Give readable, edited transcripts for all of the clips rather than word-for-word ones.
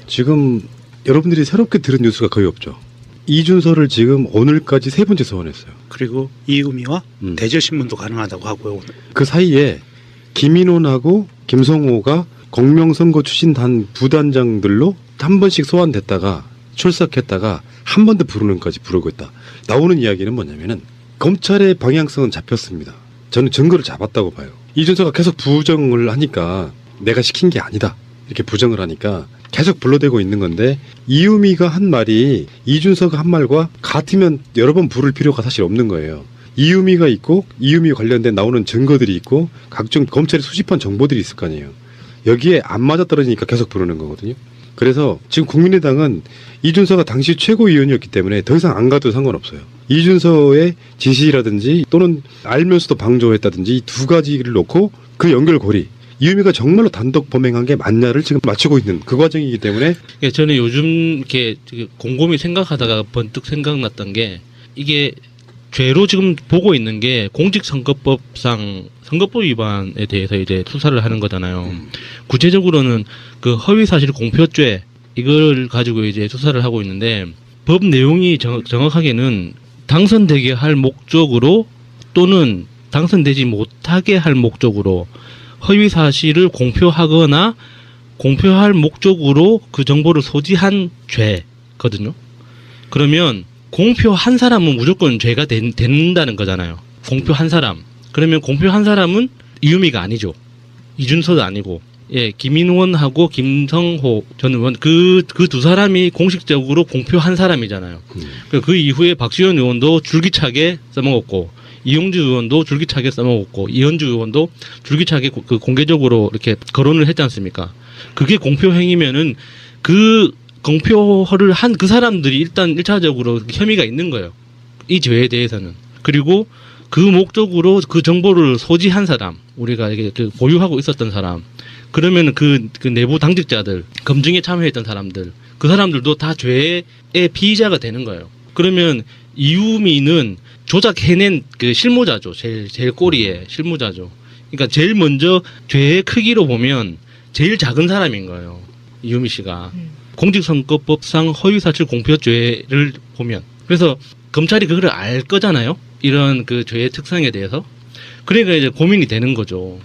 지금 여러분들이 새롭게 들은 뉴스가 거의 없죠. 이준서를 지금 오늘까지 3번째 소환했어요. 그리고 이유미와 대절신문도 가능하다고 하고요. 오늘. 그 사이에 김인원하고 김성호가 공명선거 추진단 부단장들로 한 번씩 소환됐다가 출석했다가 한 번 더 부르는까지 부르고 있다. 나오는 이야기는 뭐냐면은 검찰의 방향성은 잡혔습니다. 저는 증거를 잡았다고 봐요. 이준서가 계속 부정을 하니까 내가 시킨 게 아니다. 이렇게 부정을 하니까 계속 불러대고 있는 건데 이유미가 한 말이 이준서가 한 말과 같으면 여러 번 부를 필요가 사실 없는 거예요. 이유미가 있고 이유미 관련된 나오는 증거들이 있고 각종 검찰이 수집한 정보들이 있을 거 아니에요. 여기에 안 맞아떨어지니까 계속 부르는 거거든요. 그래서 지금 국민의당은 이준서가 당시 최고위원이었기 때문에 더 이상 안 가도 상관없어요. 이준서의 지시라든지 또는 알면서도 방조했다든지 이 두 가지를 놓고 그 연결고리 이유미가 정말로 단독 범행한 게 맞냐를 지금 맞추고 있는 그 과정이기 때문에 저는 요즘 이렇게 곰곰이 생각하다가 번뜩 생각났던 게 이게 죄로 지금 보고 있는 게 공직선거법상 선거법 위반에 대해서 이제 수사를 하는 거잖아요. 구체적으로는 그 허위사실 공표죄 이걸 가지고 이제 수사를 하고 있는데 법 내용이 정확하게는 당선되게 할 목적으로 또는 당선되지 못하게 할 목적으로 허위사실을 공표하거나 공표할 목적으로 그 정보를 소지한 죄거든요. 그러면 공표한 사람은 무조건 죄가 된다는 거잖아요. 공표한 사람. 그러면 공표한 사람은 이유미가 아니죠. 이준서도 아니고. 예, 김인원하고 김성호 전 의원 그 두 사람이 공식적으로 공표한 사람이잖아요. 그 이후에 박지원 의원도 줄기차게 써먹었고 이용주 의원도 줄기차게 써먹었고 이현주 의원도 줄기차게 그 공개적으로 이렇게 거론을 했지 않습니까? 그게 공표 행위면은 그 공표를 한 그 사람들이 일단 1차적으로 혐의가 있는 거예요. 이 죄에 대해서는. 그리고 그 목적으로 그 정보를 소지한 사람, 우리가 이게 보유하고 있었던 사람, 그러면 그 내부 당직자들, 검증에 참여했던 사람들, 그 사람들도 다 죄의 피의자가 되는 거예요. 그러면 이유미는 조작해낸 그 실무자죠. 제일 꼬리에 실무자죠. 그러니까 제일 먼저 죄의 크기로 보면 제일 작은 사람인 거예요. 이유미 씨가. 공직선거법상 허위사실 공표죄를 보면. 그래서 검찰이 그걸 알 거잖아요. 이런 그 죄의 특성에 대해서. 그러니까 이제 고민이 되는 거죠.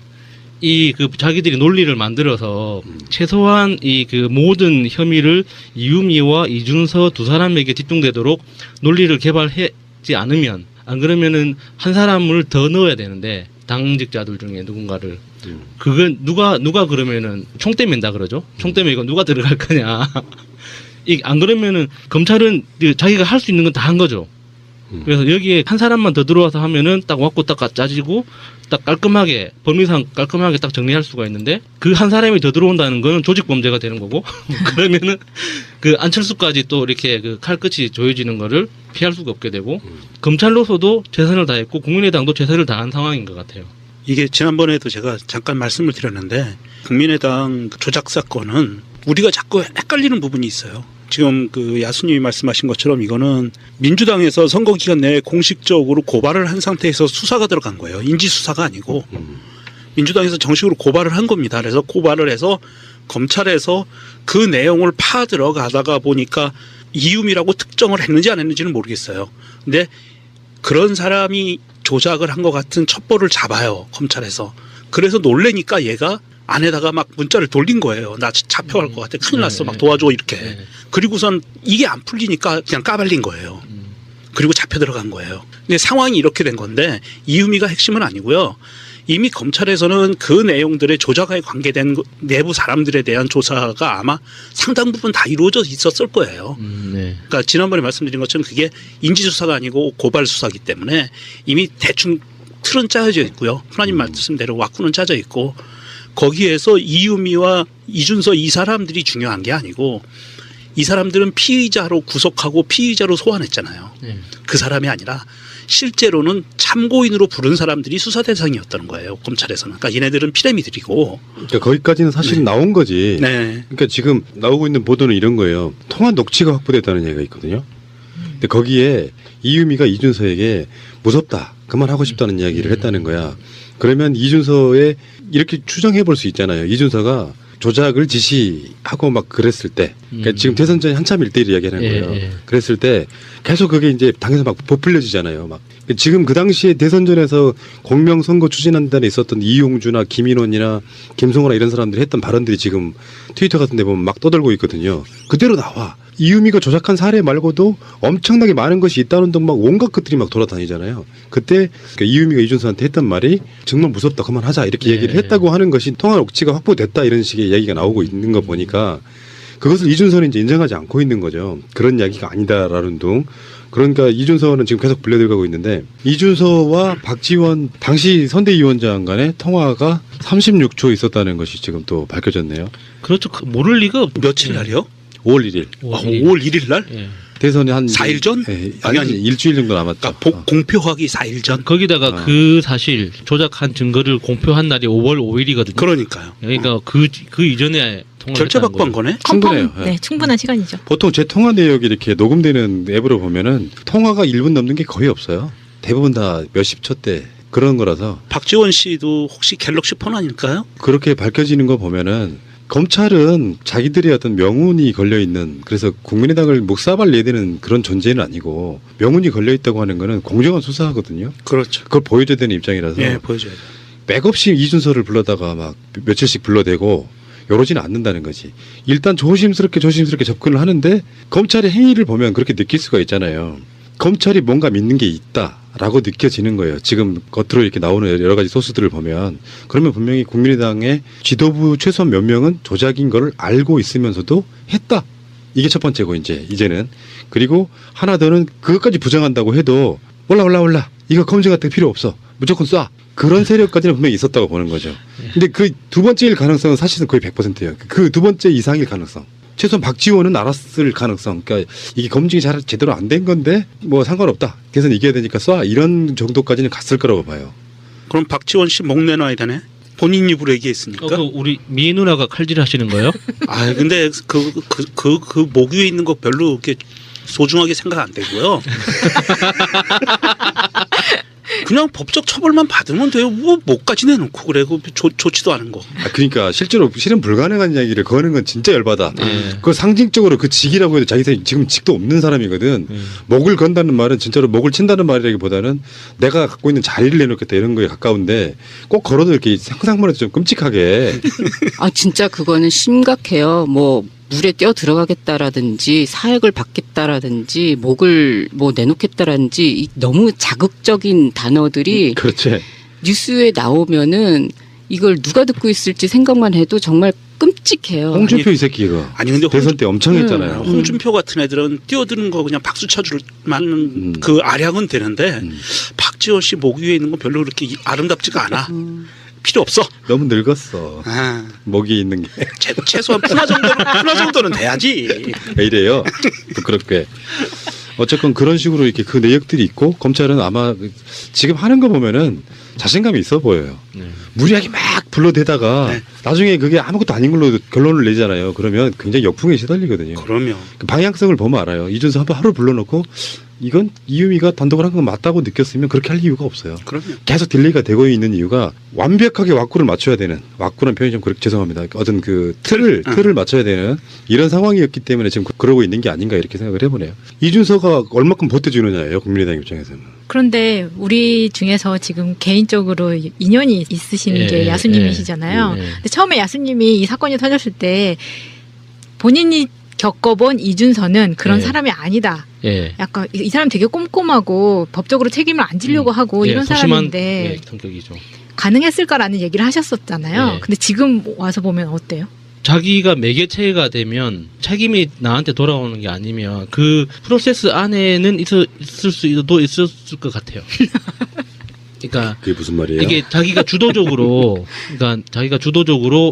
이 그 자기들이 논리를 만들어서 최소한 이 그 모든 혐의를 이유미와 이준서 두 사람에게 집중되도록 논리를 개발하지 않으면 안 그러면은 한 사람을 더 넣어야 되는데 당직자들 중에 누군가를 그건 누가 그러면은 총대 맨다 그러죠. 총대 매고 누가 들어갈 거냐. 안 그러면은 검찰은 자기가 할 수 있는 건 다 한 거죠. 그래서 여기에 한 사람만 더 들어와서 하면은 딱 왔고 딱 짜지고 딱 깔끔하게 법리상 깔끔하게 딱 정리할 수가 있는데 그 한 사람이 더 들어온다는 거는 조직 범죄가 되는 거고 그러면은 그 안철수까지 또 이렇게 그 칼끝이 조여지는 거를 피할 수가 없게 되고 검찰로서도 최선을 다했고 국민의당도 최선을 다한 상황인 것 같아요. 이게 지난번에도 제가 잠깐 말씀을 드렸는데 국민의당 조작 사건은 우리가 자꾸 헷갈리는 부분이 있어요. 지금 그 야수님이 말씀하신 것처럼 이거는 민주당에서 선거 기간 내에 공식적으로 고발을 한 상태에서 수사가 들어간 거예요. 인지수사가 아니고 민주당에서 정식으로 고발을 한 겁니다. 그래서 고발을 해서 검찰에서 그 내용을 파 들어가다가 보니까 이유미라고 특정을 했는지 안 했는지는 모르겠어요. 근데 그런 사람이 조작을 한 것 같은 첩보를 잡아요. 검찰에서. 그래서 놀래니까 얘가 안에다가 막 문자를 돌린 거예요. 나 잡혀갈 것 같아. 큰일 났어. 막 도와줘 이렇게. 그리고선 이게 안 풀리니까 그냥 까발린 거예요. 그리고 잡혀 들어간 거예요. 근데 상황이 이렇게 된 건데 이유미가 핵심은 아니고요. 이미 검찰에서는 그 내용들의 조작에 관계된 내부 사람들에 대한 조사가 아마 상당 부분 다 이루어져 있었을 거예요. 그러니까 지난번에 말씀드린 것처럼 그게 인지수사가 아니고 고발수사이기 때문에 이미 대충 틀은 짜여져 있고요. 하나님 말씀대로 왁구는 짜져 있고 거기에서 이유미와 이준서 이 사람들이 중요한 게 아니고 이 사람들은 피의자로 구속하고 피의자로 소환했잖아요. 그 사람이 아니라 실제로는 참고인으로 부른 사람들이 수사 대상이었다는 거예요. 검찰에서는. 그러니까 얘네들은 피레미들이고. 그러니까 거기까지는 사실은 나온 거지. 그러니까 지금 나오고 있는 보도는 이런 거예요. 통화 녹취가 확보됐다는 얘기가 있거든요. 근데 거기에 이유미가 이준서에게 무섭다. 그만하고 싶다는 이야기를 했다는 거야. 그러면 이준서의 이렇게 추정해 볼 수 있잖아요. 이준서가 조작을 지시하고 막 그랬을 때, 그러니까 지금 대선 전에 한참 1대1 이야기하는 거예요. 예. 그랬을 때 계속 그게 이제 당에서 막 부풀려지잖아요. 막 지금 그 당시에 대선전에서 공명선거 추진한다에 있었던 이용주나 김인원이나 김성호나 이런 사람들이 했던 발언들이 지금 트위터 같은 데 보면 막 떠들고 있거든요. 그대로 나와. 이유미가 조작한 사례 말고도 엄청나게 많은 것이 있다는 등 막 온갖 것들이 막 돌아다니잖아요. 그때 그러니까 이유미가 이준서한테 했던 말이 정말 무섭다 그만하자 이렇게 얘기를 했다고 하는 것이 통화 녹취가 확보됐다 이런 식의 얘기가 나오고 있는 거 보니까 그것을 이준서는 이제 인정하지 않고 있는 거죠. 그런 이야기가 아니다라는 둥. 그러니까 이준서는 지금 계속 불려들어가고 있는데 이준서와 박지원 당시 선대위원장 간의 통화가 36초 있었다는 것이 지금 또 밝혀졌네요. 그렇죠. 모를 리가 며칠 날이요? 5월 1일. 5월 1일 날? 예. 대선이 한 4일 전? 아니 일주일 정도 남았죠. 그러니까 공표하기 4일 전. 거기다가 그 사실 조작한 증거를 공표한 날이 5월 5일이거든요. 그러니까요. 그러니까 그 이전에 통화를 결제받고 한 거네. 충분해요. 네, 충분한 시간이죠. 보통 제 통화 내역이 이렇게 녹음되는 앱으로 보면은 통화가 1분 넘는 게 거의 없어요. 대부분 다 몇십 초 대 그런 거라서 박지원 씨도 혹시 갤럭시 폰 아닐까요? 그렇게 밝혀지는 거 보면은 검찰은 자기들의 어떤 명운이 걸려 있는 그래서 국민의당을 묵사발 내대는 그런 존재는 아니고 명운이 걸려 있다고 하는 거는 공정한 수사하거든요. 그렇죠. 그걸 보여줘야 되는 입장이라서 예, 보여줘야 돼. 맥없이 이준서를 불러다가 막 며칠씩 불러대고 이러지는 않는다는 거지. 일단 조심스럽게 접근을 하는데 검찰의 행위를 보면 그렇게 느낄 수가 있잖아요. 검찰이 뭔가 믿는 게 있다라고 느껴지는 거예요. 지금 겉으로 이렇게 나오는 여러 가지 소스들을 보면 그러면 분명히 국민의당의 지도부 최소한 몇 명은 조작인 걸 알고 있으면서도 했다. 이게 첫 번째고 이제는 그리고 하나 더는 그것까지 부정한다고 해도 올라 이거 검증 같은 거 필요 없어. 무조건 쏴. 그런 세력까지는 분명히 있었다고 보는 거죠. 근데 그 두 번째일 가능성은 사실은 거의 100%예요. 그 두 번째 이상일 가능성. 최소한 박지원은 알았을 가능성. 그러니까 이게 검증이 잘 제대로 안 된 건데 뭐 상관없다. 대선 이겨야 되니까 쏴. 이런 정도까지는 갔을 거라고 봐요. 그럼 박지원 씨 목 내놔야 되네. 본인 입으로 얘기했으니까. 그 우리 미 누나가 칼질하시는 거예요? 아 근데 그 목 위에 있는 거 별로 이렇게 소중하게 생각 안 되고요. 그냥 법적 처벌만 받으면 돼요. 뭐 목까지 내놓고 그래. 좋지도 않은 거. 그러니까 실제로 실현 불가능한 이야기를 거는 건 진짜 열받아. 그 상징적으로 그 직이라고 해도 자기 지금 직도 없는 사람이거든. 목을 건다는 말은 진짜로 목을 친다는 말이라기보다는 내가 갖고 있는 자리를 내놓겠다 이런 거에 가까운데 꼭 걸어도 이렇게 상상만 해도 좀 끔찍하게. 아 진짜 그거는 심각해요. 뭐 물에 뛰어 들어가겠다라든지 사액을 받겠다라든지 목을 뭐 내놓겠다라든지 너무 자극적인 단어들이 그렇지. 뉴스에 나오면은 이걸 누가 듣고 있을지 생각만 해도 정말 끔찍해요. 홍준표 이 새끼 이거. 아니 근데 대선 때 엄청 했잖아요. 홍준표 같은 애들은 뛰어드는 거 그냥 박수 쳐줄 만한 그 아량은 되는데 박지원 씨 목 위에 있는 건 별로 그렇게 아름답지가 않아. 필요 없어. 너무 늙었어. 아, 목이 있는 게. 최소한 푸나 정도는 돼야지. 왜 이래요? 부끄럽게. 어쨌건 그런 식으로 이렇게 그 내역들이 있고 검찰은 아마 지금 하는 거 보면은 자신감이 있어 보여요. 무리하게 막 불러대다가 네. 나중에 그게 아무것도 아닌 걸로 결론을 내잖아요. 그러면 굉장히 역풍에 시달리거든요. 그러면 그 방향성을 보면 알아요. 이준서 한번 하루 불러놓고 이건 이유미가 단독으로 한 건 맞다고 느꼈으면 그렇게 할 이유가 없어요. 그러면 계속 딜레이가 되고 있는 이유가 완벽하게 왁구를 맞춰야 되는 왁구란 표현이 좀 죄송합니다. 어떤 그 틀을 맞춰야 되는 이런 상황이었기 때문에 지금 그러고 있는 게 아닌가 이렇게 생각을 해보네요. 이준서가 얼마큼 버텨주느냐예요. 국민의당 입장에서는. 그런데 우리 중에서 지금 개인적으로 인연이 있으신 예, 게 야수님이시잖아요. 예, 예. 근데 처음에 야수님이 이 사건이 터졌을 때 본인이 겪어본 이준서는 그런 예. 사람이 아니다. 예. 약간 이 사람 되게 꼼꼼하고 법적으로 책임을 안 지려고 하고 예, 이런 소심한, 사람인데 예, 성격이죠. 가능했을까라는 얘기를 하셨었잖아요. 예. 근데 지금 와서 보면 어때요? 자기가 매개체가 되면 책임이 나한테 돌아오는 게 아니면 그 프로세스 안에는 있을 수도 있었을 것 같아요. 그러니까 그게 무슨 말이에요? 이게 자기가 주도적으로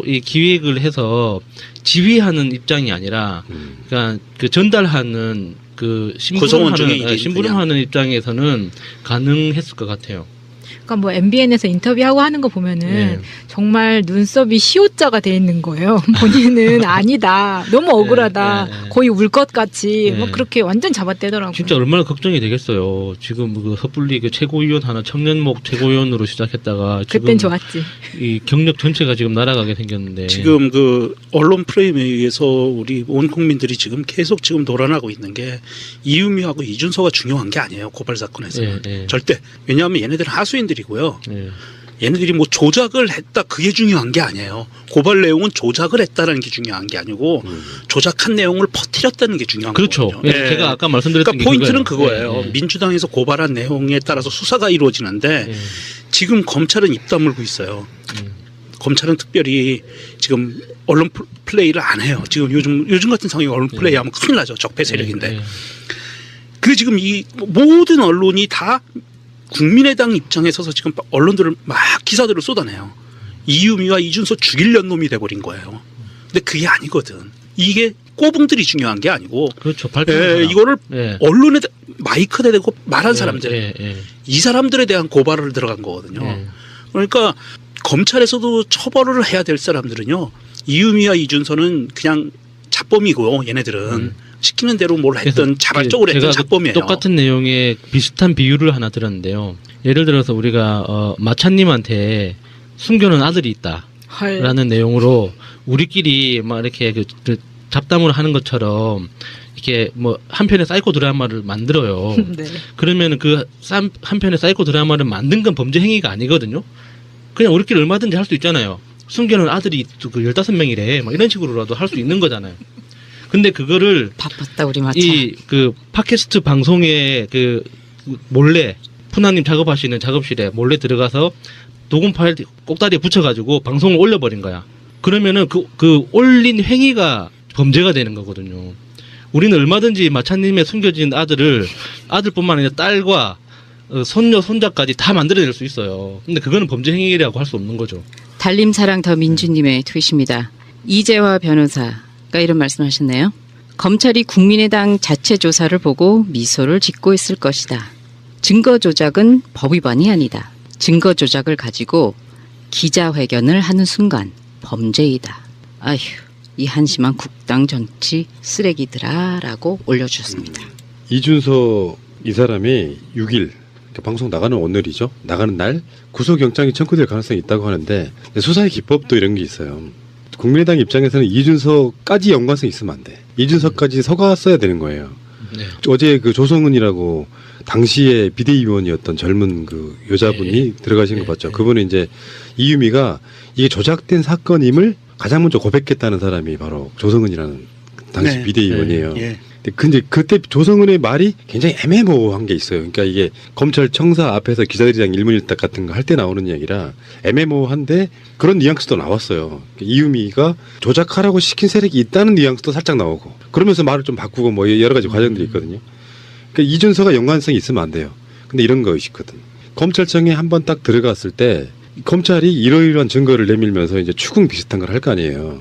이 기획을 해서 지휘하는 입장이 아니라 그러니까 그 전달하는 그 구성원 중에 심부름하는 입장에서는 가능했을 것 같아요. 아까 뭐 MBN에서 인터뷰하고 하는 거 보면은 예. 정말 눈썹이 시옷자가 돼 있는 거예요. 본인은 아니다. 너무 억울하다. 예, 예. 거의 울 것 같이 예. 뭐 그렇게 완전 잡아떼더라고요. 진짜 얼마나 걱정이 되겠어요. 지금 그 섣불리 그 최고위원 하나 청년목 최고위원으로 시작했다가 지금 그땐 좋았지. 이 경력 전체가 지금 날아가게 생겼는데 지금 그 언론 프레임에 의해서 우리 온 국민들이 지금 계속 지금 놀아나고 있는 게 이유미하고 이준서가 중요한 게 아니에요. 고발 사건에서는. 예, 예. 절대. 왜냐하면 얘네들은 하수인들이고요. 예. 얘네들이 뭐 조작을 했다 그게 중요한 게 아니에요. 고발 내용은 조작을 했다라는 게 중요한 게 아니고 조작한 내용을 퍼뜨렸다는 게 중요한 그렇죠. 거거든요. 예, 제가 아까 말씀드렸던 그러니까 포인트는 게 그거예요. 그거예요. 예, 예. 민주당에서 고발한 내용에 따라서 수사가 이루어지는데 예. 지금 검찰은 입 다물고 있어요. 음. 검찰은 특별히 지금 언론 플레이를 안 해요. 지금 요즘 같은 상황에 언론 플레이하면 큰일 나죠. 적폐 세력인데. 예, 예. 그 지금 이 모든 언론이 다 국민의당 입장에 서서 지금 언론들을 막 기사들을 쏟아내요. 이유미와 이준서 죽이려는 놈이 돼버린 거예요. 근데 그게 아니거든. 이게 꼬붕들이 중요한 게 아니고 그렇죠. 발표한 사람. 이거를 예. 언론에 마이크에 대고 말한 사람들 예, 예, 이 사람들에 대한 고발을 들어간 거거든요. 예. 그러니까 검찰에서도 처벌을 해야 될 사람들은요. 이유미와 이준서는 그냥 자범이고 얘네들은 시키는 대로 뭘 했던 자발적으로 했던 제가 자범이에요. 똑같은 내용의 비슷한 비유를 하나 들었는데요. 예를 들어서 우리가 마차님한테 숨겨놓은 아들이 있다라는 내용으로 우리끼리 막 이렇게 그 잡담을 하는 것처럼 이렇게 뭐 한 편의 사이코 드라마를 만들어요. 네. 그러면 그 한 편의 사이코 드라마를 만든 건 범죄 행위가 아니거든요. 그냥 우리끼리 얼마든지 할 수 있잖아요. 숨겨놓은 아들이 그 15명이래. 막 이런 식으로라도 할 수 있는 거잖아요. 근데 그거를 바빴다 우리 마차. 이 그 팟캐스트 방송에 그 몰래 푸나님 작업하시는 작업실에 몰래 들어가서 녹음 파일 꼭다리에 붙여가지고 방송을 올려버린 거야. 그러면은 그 올린 행위가 범죄가 되는 거거든요. 우리는 얼마든지 마차님의 숨겨진 아들뿐만 아니라 딸과 손녀 손자까지 다 만들어낼 수 있어요. 근데 그거는 범죄 행위라고 할 수 없는 거죠. 달림사랑 더 민주님의 트윗입니다. 이재화 변호사가 이런 말씀하셨네요. 검찰이 국민의당 자체 조사를 보고 미소를 짓고 있을 것이다. 증거 조작은 법 위반이 아니다. 증거 조작을 가지고 기자회견을 하는 순간 범죄이다. 아휴, 이 한심한 국당 정치 쓰레기들아라고 올려주셨습니다. 이준서 이 사람이 6일 방송 나가는 오늘이죠. 나가는 날 구속영장이 청구될 가능성이 있다고 하는데 수사의 기법도 이런 게 있어요. 국민의당 입장에서는 이준서까지 연관성이 있으면 안 돼. 이준서까지 서갔어야 되는 거예요. 네. 어제 그 조성은이라고 당시에 비대위원이었던 젊은 그 여자분이 들어가신 거 봤죠. 그분은 이제 이유미가 이게 조작된 사건임을 가장 먼저 고백했다는 사람이 바로 조성은이라는 당시 네. 비대위원이에요. 예. 근데 그때 조성은의 말이 굉장히 애매모호한 게 있어요. 그러니까 이게 검찰 청사 앞에서 기자들이랑 일문일답 같은 거 할 때 나오는 이야기라 애매모호한데 그런 뉘앙스도 나왔어요. 이유미가 조작하라고 시킨 세력이 있다는 뉘앙스도 살짝 나오고 그러면서 말을 좀 바꾸고 뭐 여러 가지 과정들이 있거든요. 그러니까 이준서가 연관성이 있으면 안 돼요. 근데 이런 거 있거든. 검찰청에 한번 딱 들어갔을 때 검찰이 이러이러한 증거를 내밀면서 이제 추궁 비슷한 걸 할 거 아니에요.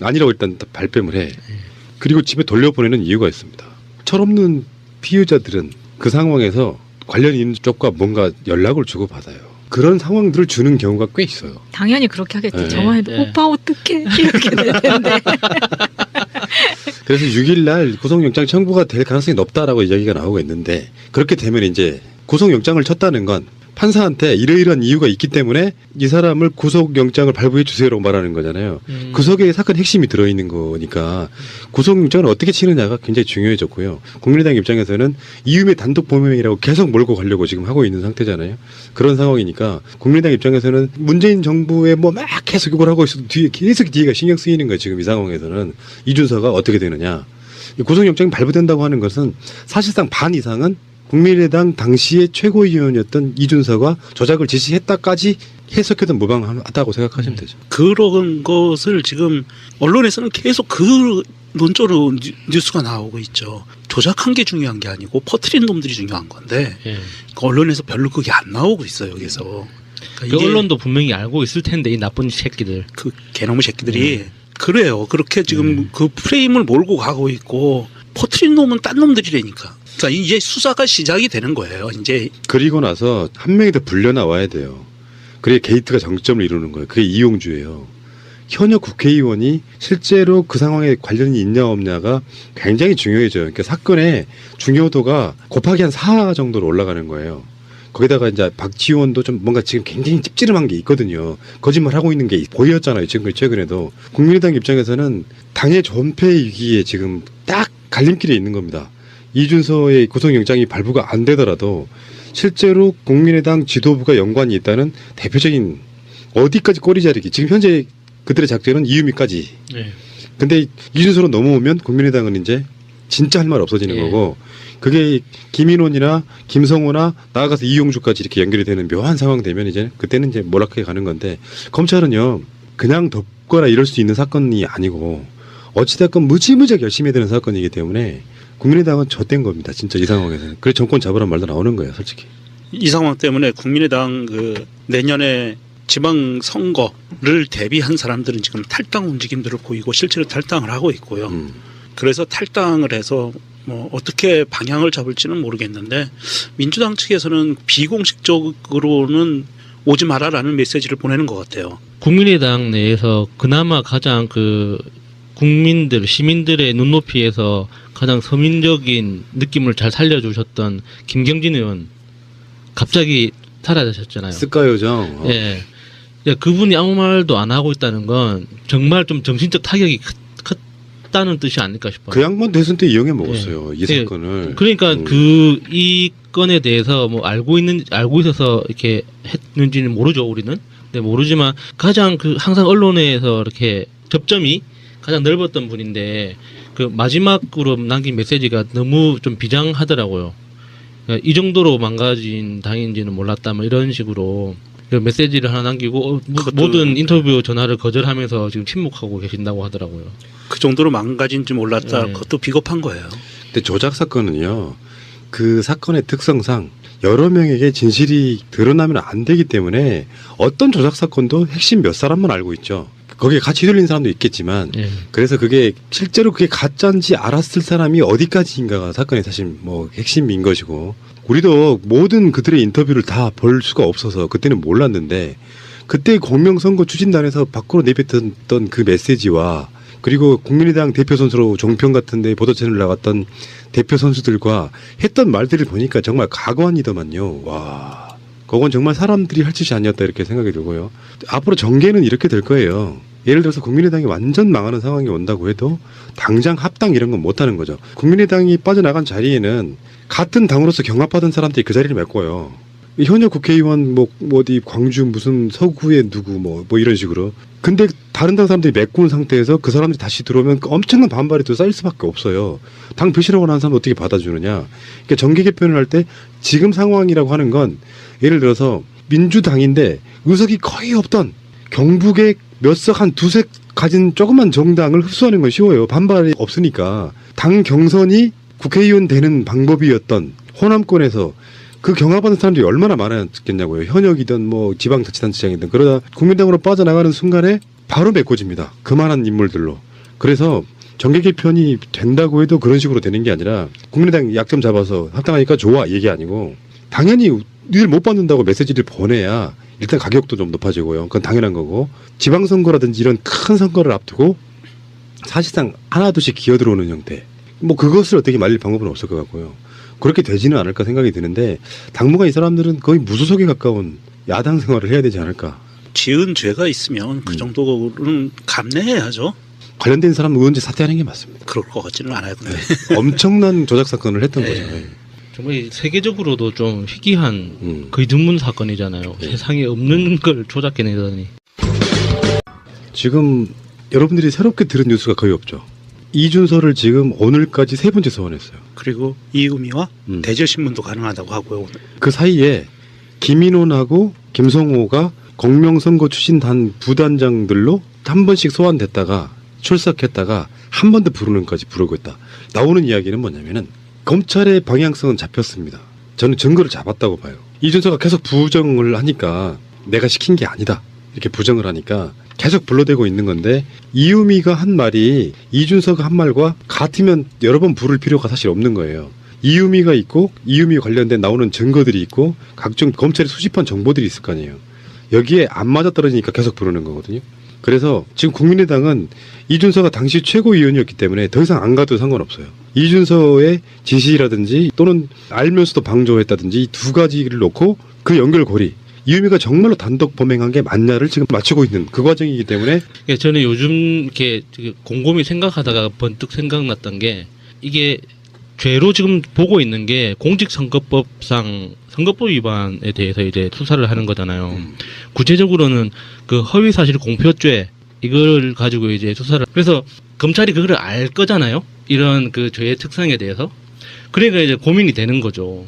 아니라고 일단 발뺌을 해. 그리고 집에 돌려보내는 이유가 있습니다. 철없는 피의자들은 그 상황에서 관련 있는 쪽과 뭔가 연락을 주고받아요. 그런 상황들을 주는 경우가 꽤 있어요. 당연히 그렇게 하겠지. 네. 저만 해도 네. 오빠 어떡해 이렇게 될 텐데. 그래서 6일날 구속영장 청구가 될 가능성이 높다라고 이야기가 나오고 있는데 그렇게 되면 이제 구속영장을 쳤다는 건 판사한테 이러이러한 이유가 있기 때문에 이 사람을 구속영장을 발부해 주세요라고 말하는 거잖아요. 구속에 사건 핵심이 들어있는 거니까 구속영장을 어떻게 치느냐가 굉장히 중요해졌고요. 국민의당 입장에서는 이유미 단독 범행이라고 계속 몰고 가려고 지금 하고 있는 상태잖아요. 그런 상황이니까 국민의당 입장에서는 문재인 정부에 뭐 막 계속 욕을 하고 있어도 계속 뒤가 신경 쓰이는 거예요. 지금 이 상황에서는 이준서가 어떻게 되느냐. 구속영장이 발부된다고 하는 것은 사실상 반 이상은 국민의당 당시의 최고위원이었던 이준서가 조작을 지시했다까지 해석해도 무방하다고 생각하시면 되죠. 그런 것을 지금 언론에서는 계속 그 논조로 뉴스가 나오고 있죠. 조작한 게 중요한 게 아니고 퍼뜨린 놈들이 중요한 건데 예. 그 언론에서 별로 그게 안 나오고 있어요. 여기서 그 이게 언론도 분명히 알고 있을 텐데 이 나쁜 새끼들. 그 개놈의 새끼들이 그래요. 그렇게 지금 그 프레임을 몰고 가고 있고 퍼뜨린 놈은 딴 놈들이라니까. 그러니까 이제 수사가 시작이 되는 거예요. 이제 그리고 나서 한 명이 더 불려 나와야 돼요. 그래 게이트가 정점을 이루는 거예요. 그게 이용주예요. 현역 국회의원이 실제로 그 상황에 관련이 있냐 없냐가 굉장히 중요해져요. 그러니까 사건의 중요도가 곱하기 한 4 정도로 올라가는 거예요. 거기다가 이제 박지원도 좀 뭔가 지금 굉장히 찝찝한 게 있거든요. 거짓말 하고 있는 게 보였잖아요. 지금 최근에도. 국민의당 입장에서는 당의 존폐 위기에 지금 딱 갈림길에 있는 겁니다. 이준서의 구속영장이 발부가 안 되더라도 실제로 국민의당 지도부가 연관이 있다는 대표적인 어디까지 꼬리 자르기. 지금 현재 그들의 작전은 이유미까지. 네. 근데 이준서로 넘어오면 국민의당은 이제 진짜 할 말 없어지는 예. 거고 그게 김인원이나 김성호나 나아가서 이용주까지 이렇게 연결이 되는 묘한 상황 되면 이제 그때는 이제 몰락해 가는 건데 검찰은요 그냥 덮거나 이럴 수 있는 사건이 아니고 어찌됐건 무지무지하게 열심히 해야 되는 사건이기 때문에 국민의당은 젖된 겁니다. 진짜 이 상황에서는. 그래서 정권 잡으란 말도 나오는 거예요. 솔직히. 이 상황 때문에 국민의당 그 내년에 지방 선거를 대비한 사람들은 지금 탈당 움직임들을 보이고 실제로 탈당을 하고 있고요. 그래서 탈당을 해서 뭐 어떻게 방향을 잡을지는 모르겠는데 민주당 측에서는 비공식적으로는 오지 마라라는 메시지를 보내는 것 같아요. 국민의당 내에서 그나마 가장 그 국민들, 시민들의 눈높이에서 가장 서민적인 느낌을 잘 살려주셨던 김경진 의원 갑자기 사라지셨잖아요. 스카요정. 예. 예, 그분이 아무 말도 안 하고 있다는 건 정말 좀 정신적 타격이 컸다는 뜻이 아닐까 싶어요. 그 양반 대선 때 이용해 먹었어요. 이 사건을. 그러니까 이 건에 대해서 뭐 알고 있어서 이렇게 했는지는 모르죠, 우리는. 네, 모르지만 가장 그 항상 언론에서 이렇게 접점이 가장 넓었던 분인데 그 마지막으로 남긴 메시지가 너무 좀 비장하더라고요. 그러니까 이 정도로 망가진 당인지는 몰랐다, 뭐 이런 식으로 그 메시지를 하나 남기고 모든 인터뷰 전화를 거절하면서 지금 침묵하고 계신다고 하더라고요. 그 정도로 망가진지 몰랐다. 네. 그것도 비겁한 거예요. 근데 조작 사건은요. 그 사건의 특성상 여러 명에게 진실이 드러나면 안 되기 때문에 어떤 조작 사건도 핵심 몇 사람만 알고 있죠. 거기에 같이 휘둘린 사람도 있겠지만 예. 그래서 그게 실제로 그게 가짜인지 알았을 사람이 어디까지인가가 사건의 사실 뭐 핵심인 것이고 우리도 모든 그들의 인터뷰를 다 볼 수가 없어서 그때는 몰랐는데 그때 공명선거 추진단에서 밖으로 내뱉었던 그 메시지와 그리고 국민의당 대표 선수로 종편 같은 데 보도채널 나갔던 대표 선수들과 했던 말들을 보니까 정말 가관이더만요. 와, 그건 정말 사람들이 할 짓이 아니었다 이렇게 생각이 들고요. 앞으로 전개는 이렇게 될 거예요. 예를 들어서 국민의당이 완전 망하는 상황이 온다고 해도 당장 합당 이런 건 못하는 거죠. 국민의당이 빠져나간 자리에는 같은 당으로서 경합하던 사람들이 그 자리를 메꿔요. 현역 국회의원 뭐 어디 광주 무슨 서구의 누구 뭐 이런 식으로. 근데 다른 당 사람들이 메꾼 상태에서 그 사람들이 다시 들어오면 엄청난 반발이 또 쌓일 수밖에 없어요. 당 배신하고 나는 사람 어떻게 받아주느냐. 그러니까 정계 개편을 할 때 지금 상황이라고 하는 건 예를 들어서 민주당인데 의석이 거의 없던 경북의 몇 석 한 두석 가진 조그만 정당을 흡수하는 건 쉬워요. 반발이 없으니까. 당 경선이 국회의원 되는 방법이었던 호남권에서 그 경합하는 사람들이 얼마나 많았겠냐고요. 현역이든 뭐 지방자치단체장이든. 그러다 국민당으로 빠져나가는 순간에 바로 메꿔집니다. 그만한 인물들로. 그래서 정계 개편이 된다고 해도 그런 식으로 되는 게 아니라 국민의당 약점 잡아서 합당하니까 좋아 얘기 아니고 당연히 니들 못 받는다고 메시지를 보내야 일단 가격도 좀 높아지고요. 그건 당연한 거고 지방선거라든지 이런 큰 선거를 앞두고 사실상 하나둘씩 기어들어오는 형태. 뭐 그것을 어떻게 말릴 방법은 없을 것 같고요. 그렇게 되지는 않을까 생각이 드는데 당분간 이 사람들은 거의 무소속에 가까운 야당 생활을 해야 되지 않을까. 지은 죄가 있으면 그 정도는 감내해야죠. 관련된 사람 의원제 사퇴하는 게 맞습니다. 그럴 것 같지는 않아요. 근데. 엄청난 조작 사건을 했던 네. 거죠. 정말 세계적으로도 좀 희귀한 거의 드문 사건이잖아요. 네. 세상에 없는 걸 조작해내다니. 지금 여러분들이 새롭게 들은 뉴스가 거의 없죠. 이준서를 지금 오늘까지 3번째 소환했어요. 그리고 이의미와 대절신문도 가능하다고 하고요. 오늘. 그 사이에 김인원하고 김성호가 공명선거 추진단 부단장들로 한 번씩 소환됐다가 출석했다가 한 번 더 부르는까지 부르고 있다. 나오는 이야기는 뭐냐면은 검찰의 방향성은 잡혔습니다. 저는 증거를 잡았다고 봐요. 이준서가 계속 부정을 하니까 내가 시킨 게 아니다. 이렇게 부정을 하니까 계속 불러대고 있는 건데 이유미가 한 말이 이준서가 한 말과 같으면 여러 번 부를 필요가 사실 없는 거예요. 이유미가 있고 이유미 관련된 나오는 증거들이 있고 각종 검찰이 수집한 정보들이 있을 거 아니에요. 여기에 안 맞아떨어지니까 계속 부르는 거거든요. 그래서 지금 국민의당은 이준서가 당시 최고위원이었기 때문에 더 이상 안 가도 상관없어요. 이준서의 지시라든지 또는 알면서도 방조했다든지 이 두 가지를 놓고 그 연결고리 이유미가 정말로 단독 범행한 게 맞냐를 지금 맞추고 있는 그 과정이기 때문에 저는 요즘 이렇게 곰곰이 생각하다가 번뜩 생각났던 게 이게 죄로 지금 보고 있는 게 공직선거법상 선거법 위반에 대해서 이제 수사를 하는 거잖아요. 구체적으로는 그 허위사실 공표죄 이걸 가지고 이제 수사를 그래서 검찰이 그걸 알 거잖아요. 이런 그 죄의 특성에 대해서. 그러니까 이제 고민이 되는 거죠.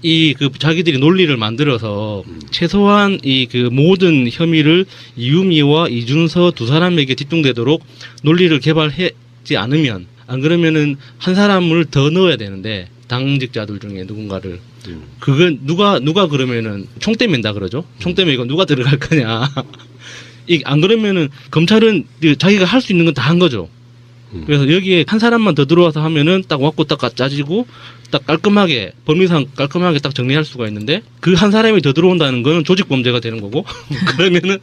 이 그 자기들이 논리를 만들어서 최소한 이 그 모든 혐의를 이유미와 이준서 두 사람에게 집중되도록 논리를 개발하지 않으면 안 그러면은 한 사람을 더 넣어야 되는데 당직자들 중에 누군가를 그건 누가 그러면은 총대 맨다 그러죠. 총대 매고 누가 들어갈 거냐. 이 안 그러면은 검찰은 자기가 할 수 있는 건 다 한 거죠. 그래서 여기에 한 사람만 더 들어와서 하면은 딱 왔고 딱 짜지고 딱 깔끔하게 법리상 깔끔하게 딱 정리할 수가 있는데 그 한 사람이 더 들어온다는 거는 조직 범죄가 되는 거고 그러면은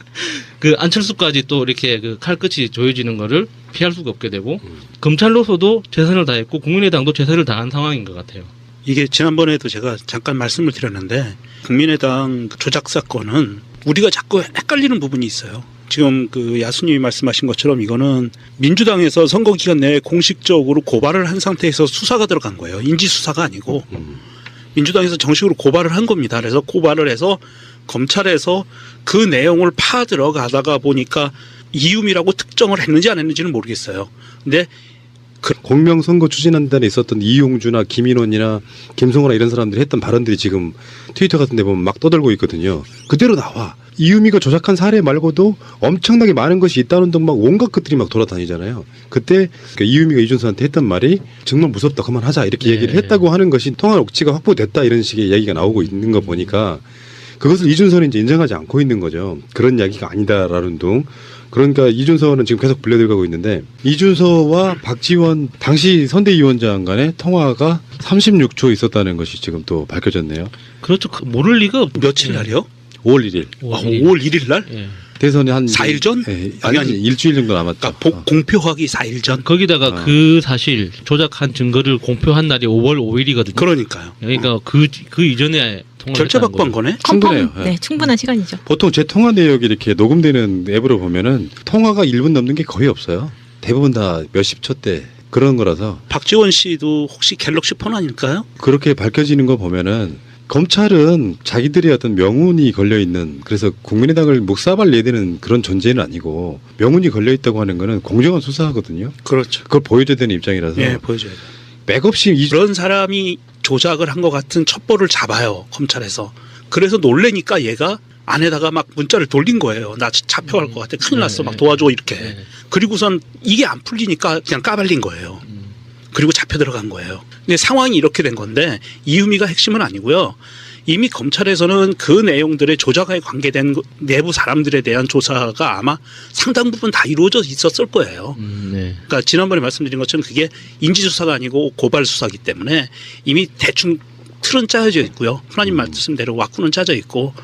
그 안철수까지 또 이렇게 그 칼끝이 조여지는 거를 피할 수가 없게 되고 검찰로서도 최선을 다했고 국민의당도 최선을 다한 상황인 것 같아요. 이게 지난번에도 제가 잠깐 말씀을 드렸는데 국민의당 조작 사건은 우리가 자꾸 헷갈리는 부분이 있어요. 지금 그 야수님이 말씀하신 것처럼 이거는 민주당에서 선거 기간 내에 공식적으로 고발을 한 상태에서 수사가 들어간 거예요. 인지 수사가 아니고 민주당에서 정식으로 고발을 한 겁니다. 그래서 고발을 해서 검찰에서 그 내용을 파 들어가다가 보니까 이유미라고 특정을 했는지 안 했는지는 모르겠어요. 근데 공명선거 추진한다에 있었던 이용주나 김인원이나 김성호나 이런 사람들이 했던 발언들이 지금 트위터 같은 데 보면 막 떠들고 있거든요. 그대로 나와. 이유미가 조작한 사례 말고도 엄청나게 많은 것이 있다는 등 막 온갖 것들이 막 돌아다니잖아요. 그때 이유미가 이준서한테 했던 말이 정말 무섭다 그만하자 이렇게 얘기를 했다고 하는 것이 통화 녹취가 확보됐다 이런 식의 얘기가 나오고 있는 거 보니까 그것을 이준서는 이제 인정하지 않고 있는 거죠. 그런 이야기가 아니다라는 둥. 그러니까 이준서는 지금 계속 불려들어가고 있는데 이준서와 박지원 당시 선대위원장 간의 통화가 36초 있었다는 것이 지금 또 밝혀졌네요. 그렇죠. 모를 리가 며칠 날이요? 5월 1일. 5월 1일 날? 예. 대선이 한 4일 전? 아니 일주일 정도 남았죠. 그러니까 공표하기 4일 전. 거기다가 그 사실 조작한 증거를 공표한 날이 5월 5일이거든요. 그러니까요. 그러니까 그 이전에 통화를 결재받고 한 거네? 충분해요. 네, 충분한 시간이죠. 보통 제 통화 내역이 이렇게 녹음되는 앱으로 보면은 통화가 1분 넘는 게 거의 없어요. 대부분 다 몇십 초 대 그런 거라서 박지원 씨도 혹시 갤럭시 폰 아닐까요? 그렇게 밝혀지는 거 보면은 검찰은 자기들의 어떤 명운이 걸려 있는 그래서 국민의당을 묵사발 내대는 그런 존재는 아니고 명운이 걸려 있다고 하는 거는 공정한 수사하거든요. 그렇죠. 그걸 보여줘야 되는 입장이라서 예, 보여줘야 돼요. 맥없이 그런 사람이 조작을 한 것 같은 첩보를 잡아요, 검찰에서. 그래서 놀래니까 얘가 안에다가 막 문자를 돌린 거예요. 나 잡혀갈 것 같아. 큰일 났어. 막 도와줘 이렇게. 그리고선 이게 안 풀리니까 그냥 까발린 거예요. 그리고 잡혀 들어간 거예요. 근데 상황이 이렇게 된 건데 이유미가 핵심은 아니고요. 이미 검찰에서는 그 내용들의 조작에 관계된 내부 사람들에 대한 조사가 아마 상당 부분 다 이루어져 있었을 거예요. 네. 그러니까 지난번에 말씀드린 것처럼 그게 인지수사가 아니고 고발수사기 때문에 이미 대충 틀은 짜여져 있고요. 하나님 말씀대로 왁구는 짜져 있고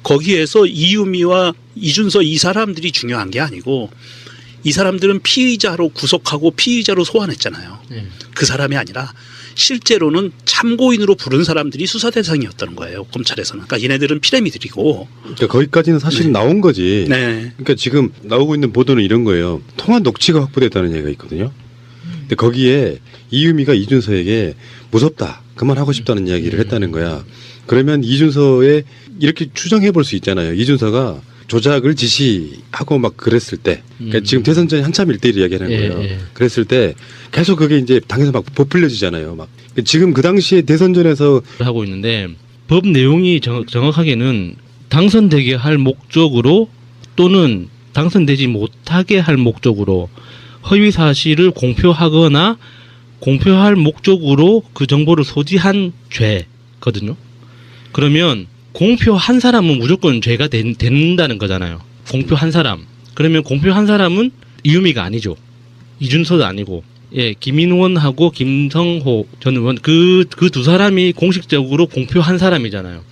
거기에서 이유미와 이준서 이 사람들이 중요한 게 아니고 이 사람들은 피의자로 구속하고 피의자로 소환했잖아요. 그 사람이 아니라 실제로는 참고인으로 부른 사람들이 수사 대상이었다는 거예요. 검찰에서는. 그러니까 얘네들은 피라미드이고. 그러니까 거기까지는 사실은 나온 거지. 네. 그러니까 지금 나오고 있는 보도는 이런 거예요. 통화 녹취가 확보됐다는 얘기가 있거든요. 근데 거기에 이유미가 이준서에게 무섭다. 그만하고 싶다는 이야기를 했다는 거야. 그러면 이준서의 이렇게 추정해 볼 수 있잖아요. 이준서가 조작을 지시하고 막 그랬을 때, 그러니까 지금 대선 전에 한참 1대1 이야기하는 거예요. 예. 그랬을 때 계속 그게 이제 당에서 막 부풀려지잖아요. 막 지금 그 당시에 대선전에서 하고 있는데 법 내용이 정확하게는 당선되게 할 목적으로 또는 당선되지 못하게 할 목적으로 허위 사실을 공표하거나 공표할 목적으로 그 정보를 소지한 죄거든요. 그러면 공표한 사람은 무조건 죄가 된다는 거잖아요. 공표한 사람. 그러면 공표한 사람은 이유미가 아니죠. 이준서도 아니고 예, 김인원하고 김성호 전 의원 그 두 사람이 공식적으로 공표한 사람이잖아요.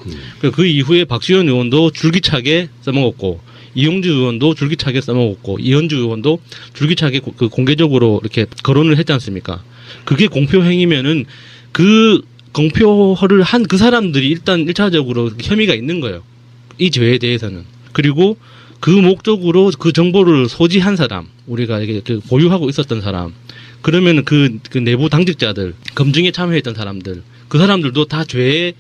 그 이후에 박지원 의원도 줄기차게 써먹었고 이용주 의원도 줄기차게 써먹었고 이현주 의원도 줄기차게 그 공개적으로 이렇게 거론을 했지 않습니까? 그게 공표 행위면은 그 공표를 한 그 사람들이 일단 1차적으로 혐의가 있는 거예요. 이 죄에 대해서는. 그리고 그 목적으로 그 정보를 소지한 사람, 우리가 이게 그 보유하고 있었던 사람, 그러면 그 내부 당직자들, 검증에 참여했던 사람들, 그 사람들도 다 죄의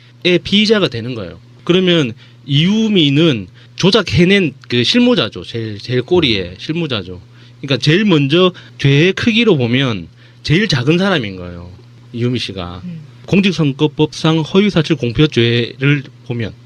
피의자가 되는 거예요. 그러면 이유미는 조작해낸 그 실무자죠. 제일 꼬리에 실무자죠. 그러니까 제일 먼저 죄의 크기로 보면 제일 작은 사람인 거예요. 이유미 씨가. 공직선거법상 허위사실 공표죄를 보면.